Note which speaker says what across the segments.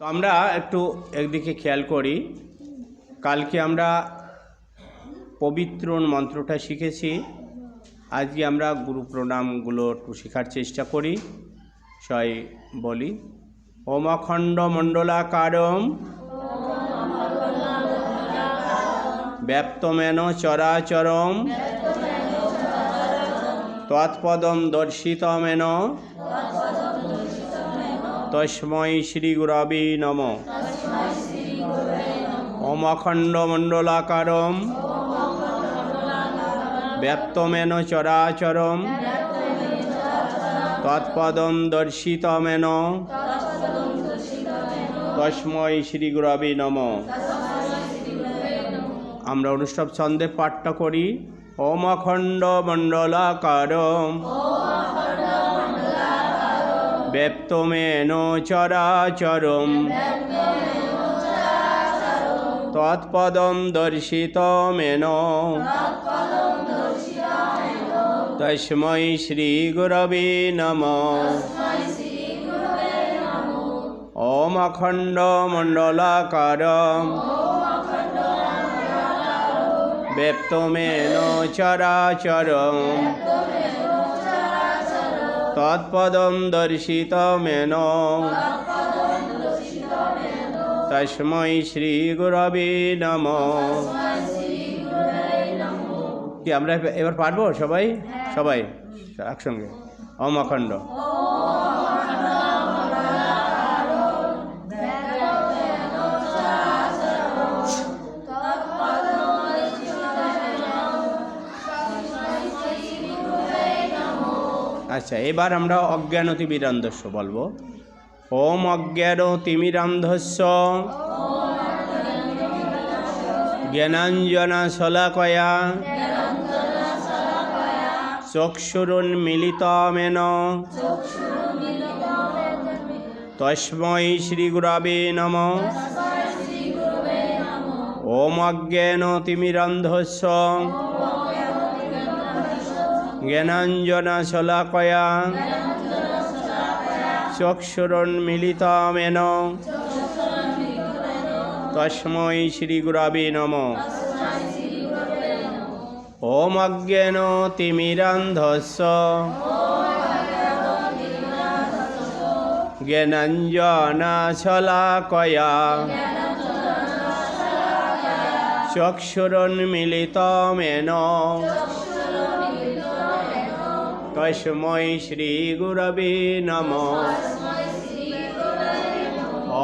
Speaker 1: তো আমরা একটু একদিকে খেয়াল করি। কালকে আমরা পবিত্র মন্ত্রটা শিখেছি। আজকে আমরা গুরু প্রণামগুলো একটু শেখার চেষ্টা করি। সবাই বলি, ওম অখণ্ড মণ্ডলাকারম ব্যাপ্তমেন চরাচরম তৎপদম দর্শিতমেন তস্मै শ্রী গুরবে নমঃ। ওম অখণ্ড মণ্ডলাকারম ব্যাপ্তমেন চরাচরম তৎপদম দর্শিতমেন তস্मै শ্রী গুরবে নমঃ। আমরা অনুষ্ঠব ছন্দে পাঠটা করি। ওম অখণ্ড মণ্ডলাকারম ব্যাপ্তমেন চরাচরম তৎপদম দর্শিতমেন তস্मै শ্রী গুরবে নমঃ। ওম অখণ্ড মণ্ডলাকারম ব্যাপ্তমেন চরাচরম তৎপদম দর্শিতমেন তস্मै শ্রী গুরবে নমঃ। কি আমরা এবার পারবো সবাই? সবাই একসঙ্গে ওম অখণ্ড। আচ্ছা, এবার আমরা অজ্ঞানতিমিরান্ধস্য বলবো। ওম অজ্ঞানতিমিরান্ধস্য জ্ঞানাঞ্জনা শলাকয়া চক্ষুরুন্মিলিতমেন তস্मै শ্রী গুরবে নমঃ। ওম অজ্ঞানতিমিরান্ধস্য জ্ঞানাঞ্জনা শলাকয়া চক্ষুরুন্মিলিতমেন তস্मै শ্রী গুরবে নমঃ। ওম অজ্ঞানতিমিরান্ধস্য জ্ঞানাঞ্জনা শলাকয়া চক্ষুরুন্মিলিতমেন তস্मै শ্রী গুরবে নমঃ।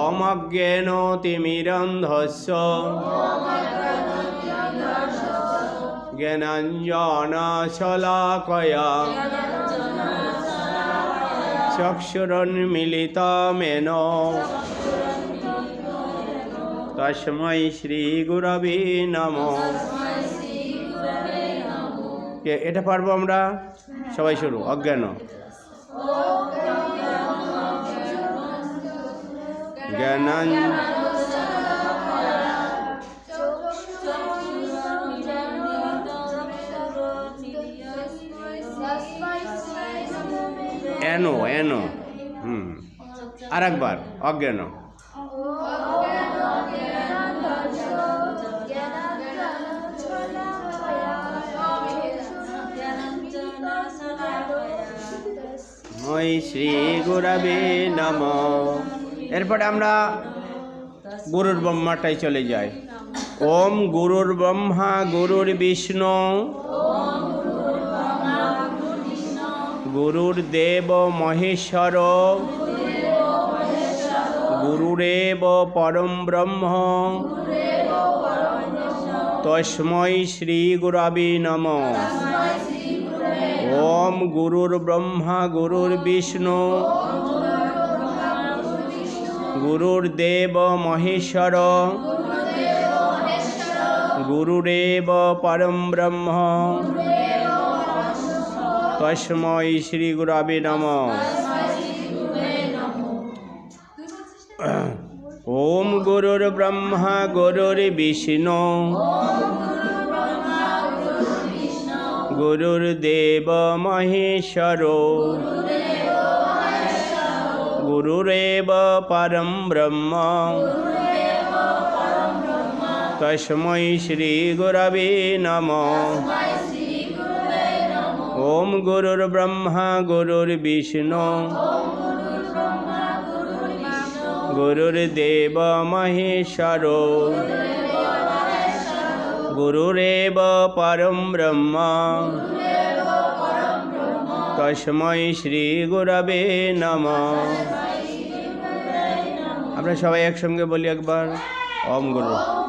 Speaker 1: ওম অজ্ঞানতিমিরান্ধস্য জ্ঞানাঞ্জনা শলাকয়া চক্ষুরুন্মিলিতমেন তস্मै শ্রী গুরবে নমঃ। এটা পারবো আমরা সবাই? শুরু। অজ্ঞান জ্ঞানান এনো এনো আর একবার অজ্ঞান। ওই শ্রী গুরবে নমঃ। এরপরে আমরা গুরুর ব্রহ্মাটাই চলে যাই। ওম গুরুর ব্রহ্মা গুরুর বিষ্ণু গুরুর দেব মহেশ্বর গুরুরেব পরম ব্রহ্ম তস্मै শ্রী গুরবে নমঃ। ওম গুরুর ব্রহ্মা গুরুর বিষ্ণু গুরুর দেব মহেশ্বর গুরুরেব পরম ব্রহ্ম তস্मै শ্রী গুরবে নমঃ। ওম গুরুর ব্রহ্মা গুরুর বিষ্ণু গুরুর দেব মহেশ্বর गुरुरेव परं ब्रह्म तस्मै श्रीगुरवे नमः। ओम गुरुर्ब्रह्मा गुरुर्विष्णु गुरुर्देव महेश्वरो गुरुरेव परं ब्रह्म तस्मै श्रीगुरवे नमः। আমরা সবাই একসঙ্গে বলি একবার, ওম গুরু।